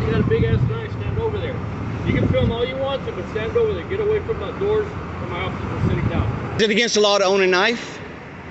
You got a big ass knife, stand over there. You can film all you want to, but stand over there. Get away from the doors where my officers are sitting down. Is it against the law to own a knife?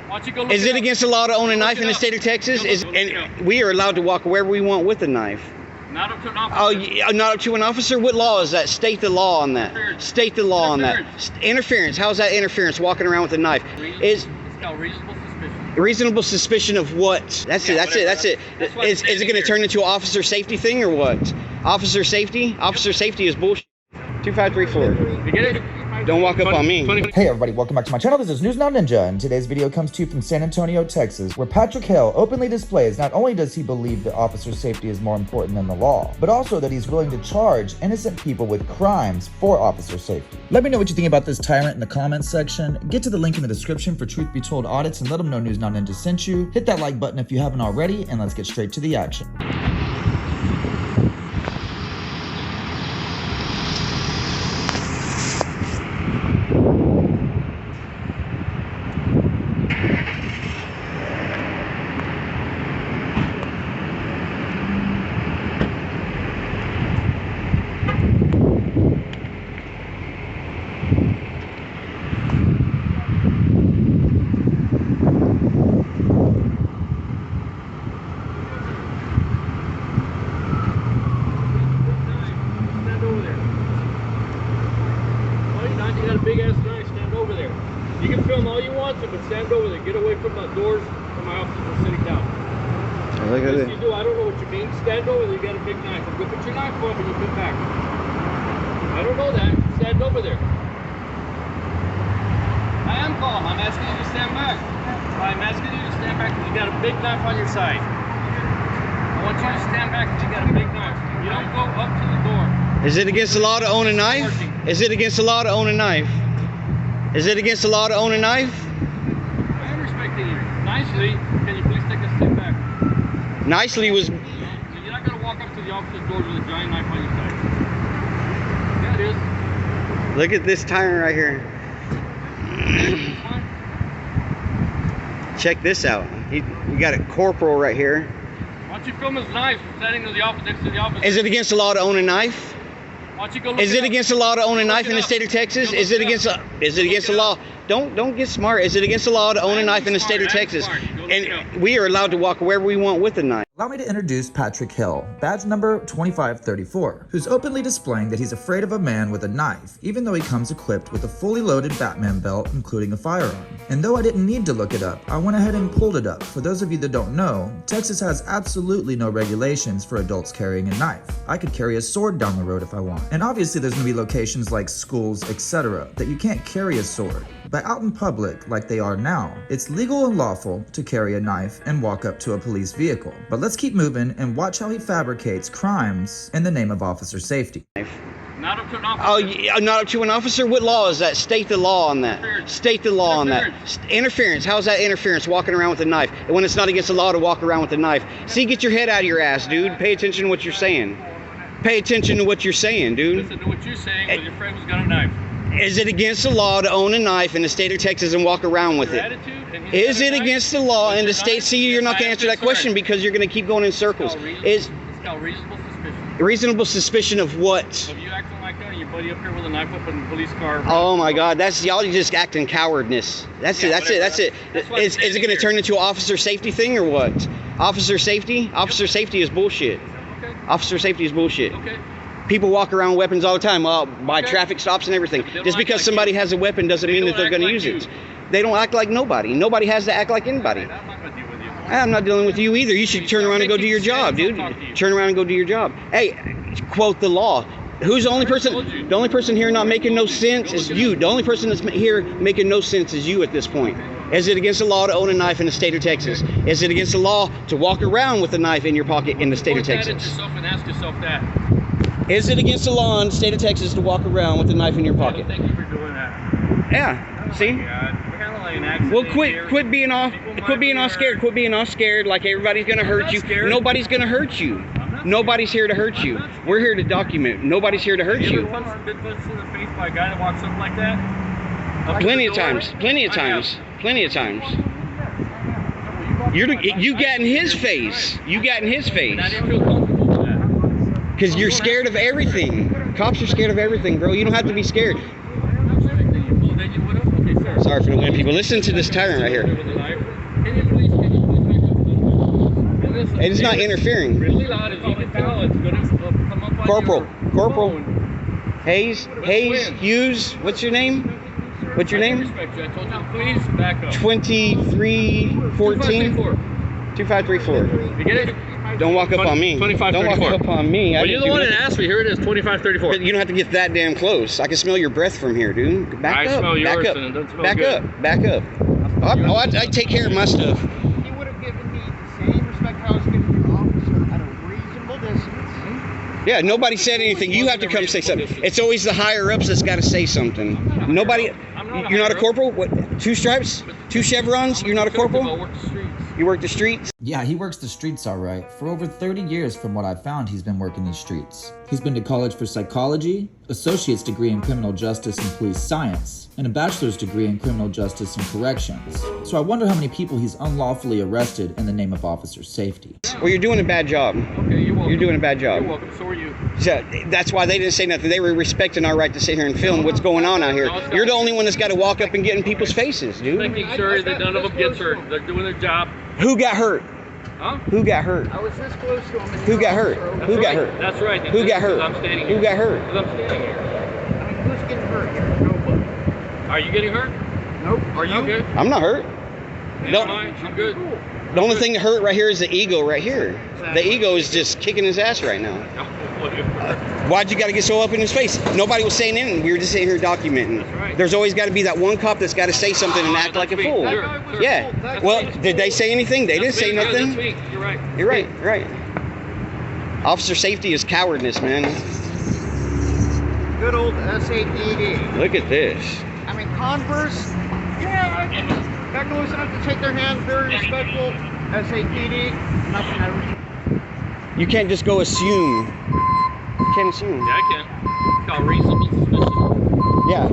Why don't you go look Is it against the law to own a knife in the state of Texas? And we are allowed to walk wherever we want with a knife. Not up to an officer. Oh, yeah, not up to an officer? What law is that? State the law on that. State the law on that. Interference. How's that interference, walking around with a knife? It's called reasonable suspicion. Reasonable suspicion of what? That's it. That's it. Is it going to turn into an officer safety thing or what? Officer safety? Officer safety is bullshit. 2534. You get it? Don't walk up on me. Hey everybody, welcome back to my channel. This is News Not Ninja, and today's video comes to you from San Antonio, Texas, where Patrick Hill openly displays not only does he believe that officer safety is more important than the law, but also that he's willing to charge innocent people with crimes for officer safety. Let me know what you think about this tyrant in the comments section. Get to the link in the description for Truth Be Told audits and let them know News Not Ninja sent you. Hit that like button if you haven't already, and let's get straight to the action. Big ass knife, stand over there. You can film all you want to, but stand over there. Get away from the doors where my officers are sitting down. Look at Yes, it. you do. I don't know what you mean. Stand over there. You got a big knife. Go put your knife up and you come back. I don't know that. Stand over there. I am calm. I'm asking you to stand back. I'm asking you to stand back because you got a big knife on your side. I want you to stand back because you got a big knife. You don't go up to the door. Is it against the law to own a knife? Is it against the law to own a knife? Is it against the law to own a knife? I am respecting you. Nicely, can you please take a step back? Nicely was... You're not going to walk up to the officer's door with a giant knife on your side. Yeah, it is. Look at this tyrant right here. Check this out. We got a corporal right here. Why don't you film his knife standing to the office, next to the office? Is it against the law to own a knife? Why don't you go look Is it against the law to own a knife in the state of Texas? Is it against the law? Don't get smart. Is it against the law to own a knife in the state of Texas? And we are allowed to walk wherever we want with a knife. Allow me to introduce Patrick Hill, badge number 2534, who's openly displaying that he's afraid of a man with a knife, even though he comes equipped with a fully loaded Batman belt, including a firearm. And though I didn't need to look it up, I went ahead and pulled it up. For those of you that don't know, Texas has absolutely no regulations for adults carrying a knife. I could carry a sword down the road if I want. And obviously there's gonna be locations like schools, etc., that you can't carry a sword. But out in public, like they are now, it's legal and lawful to carry a knife and walk up to a police vehicle. But let's keep moving and watch how he fabricates crimes in the name of officer safety. Not up to an officer. Oh, yeah, not up to an officer? What law is that? State the law on that. State the law on that. Interference. How's that interference, walking around with a knife? And when it's not against the law to walk around with a knife. See, get your head out of your ass, dude. Pay attention to what you're saying. Pay attention to what you're saying, dude. Listen to what you're saying with your friend who's got a knife. Is it against the law to own a knife in the state of Texas and walk around with it? Is it against the law in the state? See, you're not going to answer that question because you're going to keep going in circles. It's called reasonable suspicion. Reasonable suspicion of what? Of you acting like that and your buddy up here with a knife up in the police car. Oh my God, that's y'all just acting cowardness. That's it. That's it. That's it. Is it going to turn into an officer safety thing or what? Officer safety? Officer safety is bullshit. Okay. Officer safety is bullshit. Okay. People walk around with weapons all the time, by traffic stops and everything. Just because somebody has a weapon doesn't mean that they're going to use it. They don't act like nobody. Nobody has to act like anybody. I'm not dealing with you either. You should turn around and go do your job, dude. Turn around and go do your job. Hey, quote the law. Who's the only person? The only person here not making no sense is you. The only person that's here making no sense is you at this point. Is it against the law to own a knife in the state of Texas? Is it against the law to walk around with a knife in your pocket in the state of Texas? And ask yourself that. Is it against the law in the state of Texas to walk around with a knife in your pocket? Thank you for doing that. Yeah. See? Well, quit being all scared. Quit being all scared like everybody's gonna hurt you. Nobody's gonna hurt you. Nobody's here to hurt you. We're here to document. Nobody's here to hurt you. Been punched in the face by a guy that walks up like that? Plenty of times. Plenty of times. Plenty of times. You got in his face. You got in his face. I didn't feel comfortable with that. Because you're scared of everything. Cops are scared of everything, bro. You don't have to be scared. Sorry for the wind, people. Listen to this tyrant right here. And it's not interfering. Really loud, as you can tell, it's going to come up on Corporal. your Corporal. phone. Hayes. Hughes. What's your name? What's your name? I told you, please back up. 2314. 2534. You get it? Don't walk up on me. 2534. Don't walk up on me. Well, you're the one that asked me. Here it is, 2534. You don't have to get that damn close. I can smell your breath from here, dude. Back up. Smell yours, back up. and it doesn't smell back good. up. Back up. I take care of my stuff. He would have given me the same respect I was giving your officer at a reasonable distance. Yeah, nobody said anything. You have to come say something. It's always the higher ups that's got to say something. Nobody. You're not a corporal? What? 2 stripes? 2 chevrons? You're not a corporal? You work the streets? Yeah, he works the streets all right. For over 30 years from what I've found, he's been working these streets. He's been to college for psychology, associate's degree in criminal justice and police science, and a bachelor's degree in criminal justice and corrections. So I wonder how many people he's unlawfully arrested in the name of officer safety. Well, you're doing a bad job. Okay, you're welcome. You're doing a bad job. You're welcome, so are you. So that's why they didn't say nothing. They were respecting our right to sit here and film what's going on out here. You're the only one that's got to walk up and get in people's faces, dude. Making sure that none of them gets hurt. They're doing their job. Who got hurt? Huh? Who got hurt? I was this close to him. Who got hurt? Who got hurt? That's right. Who got hurt? I'm standing here. Who got hurt? Because I'm standing here. I mean, who's getting hurt here? Nobody. Are you getting hurt? Nope. Are you good? I'm not hurt. No, I'm good. The only thing that hurt right here is the ego right here. The ego is just kicking his ass right now. Why'd you got to get so up in his face? Nobody was saying anything. We were just sitting here documenting. That's right. There's always got to be that one cop that's got to say something and act like a fool. Sure. Yeah. Well, did they say anything? They didn't say nothing. You're right. You're right. Right. Officer safety is cowardness, man. Good old SAPD. Look at this. I mean, Converse, yeah, got to listen up to take their hand, very respectful. SAPD, nothing ever. You can't just go assume. You can't assume. Yeah, I can. It's called reasonable suspicion. Yeah.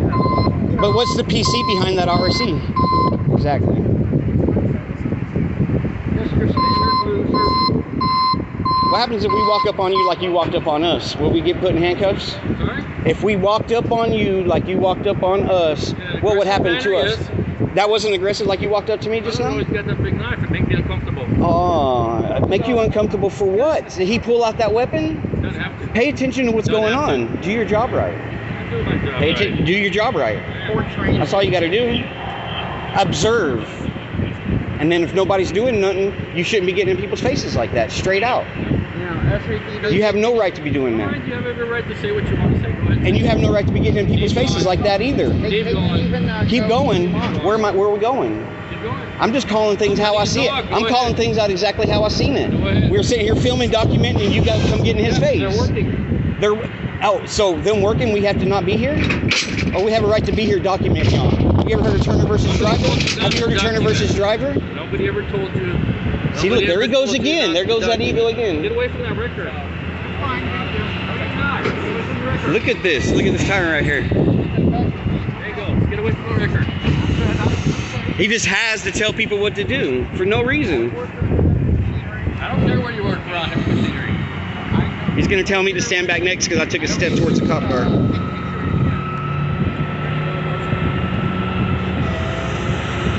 But what's the PC behind that RSC? Exactly. Just your standard loser. What happens if we walk up on you like you walked up on us? Will we get put in handcuffs? Sorry? If we walked up on you like you walked up on us, what would happen to us? That wasn't aggressive like you walked up to me just now? He's got that big knife to make you uncomfortable. Oh, make you uncomfortable for what? Did he pull out that weapon? Doesn't have to. Pay attention to what's going on. Do your job right. I do my job. Do your job right. Or training. That's all you got to do. Observe. And then if nobody's doing nothing, you shouldn't be getting in people's faces like that, straight out. Yeah, SAPD. You have no right to be doing that. You have every right to say what you want to say. Go ahead. And you have no right to be getting in people's faces like that either. They even, Keep going. Where are we going? Keep going. I'm just calling things how I see it. I'm calling things out exactly how I seen it. We were sitting here filming, documenting, and you guys come get in his face. They're working. So them working, we have to not be here? Or we have a right to be here documenting on? Have you ever heard of Turner versus Driver? Have you heard of Turner versus Driver? Nobody ever told you. See, look, there he goes again. There goes that ego again. Get away from that record. Look at this. Look at this tyrant right here. There you go. Get away from the record. He just has to tell people what to do for no reason. I don't care where you work around heavy machinery. He's going to tell me to stand back next because I took a step towards the cop car.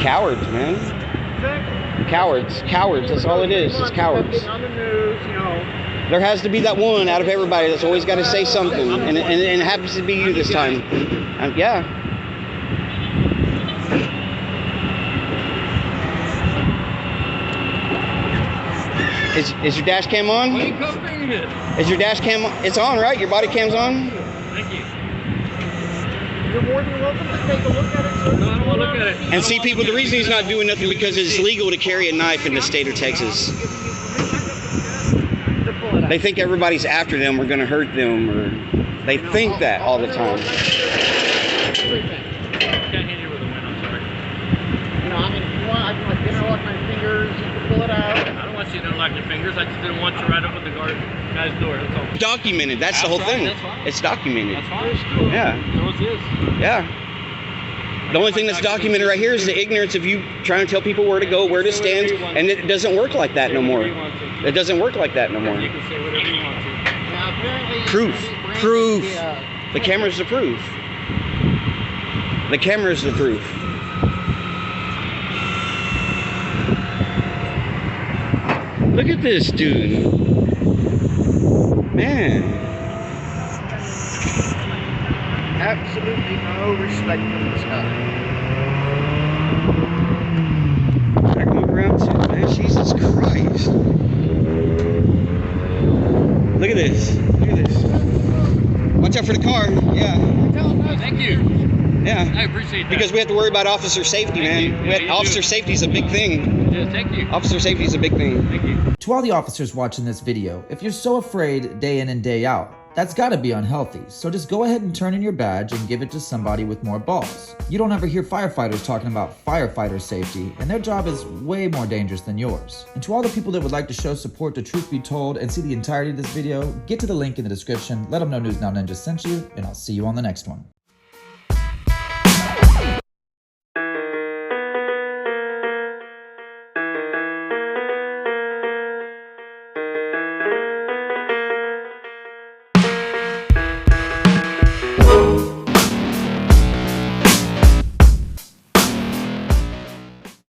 Cowards, man. Cowards. Cowards. That's all it is. It's cowards. On the news, you know. There has to be that one out of everybody that's always got to say something. And it happens to be you this time. Yeah. Is your dash cam on? Why are you covering it? Is your dash cam on? It's on, right? Your body cam's on? Thank you. You're more than welcome to take a look at it, sir. No, I don't want to look at it. And see, people, the reason he's not doing nothing because it's legal to carry a knife in the state of Texas. They think everybody's after them or going to hurt them, or they think that all the time. I can't hit you with a win, I'm sorry. You know, I mean, if you want, I can like interlock my fingers, you can pull it out. I don't want you to interlock your fingers. I just didn't want you right up with the guy's door. That's all. Documented. That's the whole thing. That's fine. It's documented. That's fine. Yeah. So it is. Yeah. The only thing that's documented right here is the ignorance of you trying to tell people where to go, where to stand, and it doesn't work like that no more. It doesn't work like that no more. You can say whatever you want to. Now, Apparently, Proof. Brandon, Proof. the, The camera's the proof. The camera's the proof. Look at this dude. Man. absolutely no respect for this guy. I can move around too, man. Jesus Christ. Look at this. Look at this. Watch out for the car. Yeah. Thank you. Yeah. I appreciate that. Because we have to worry about officer safety, man. Officer safety is a big thing. Yeah, thank you. Officer safety is a big thing. Thank you. To all the officers watching this video, if you're so afraid day in and day out, that's gotta be unhealthy, so just go ahead and turn in your badge and give it to somebody with more balls. You don't ever hear firefighters talking about firefighter safety, and their job is way more dangerous than yours. And to all the people that would like to show support to Truth Be Told and see the entirety of this video, get to the link in the description, let them know News Now Ninja sent you, and I'll see you on the next one.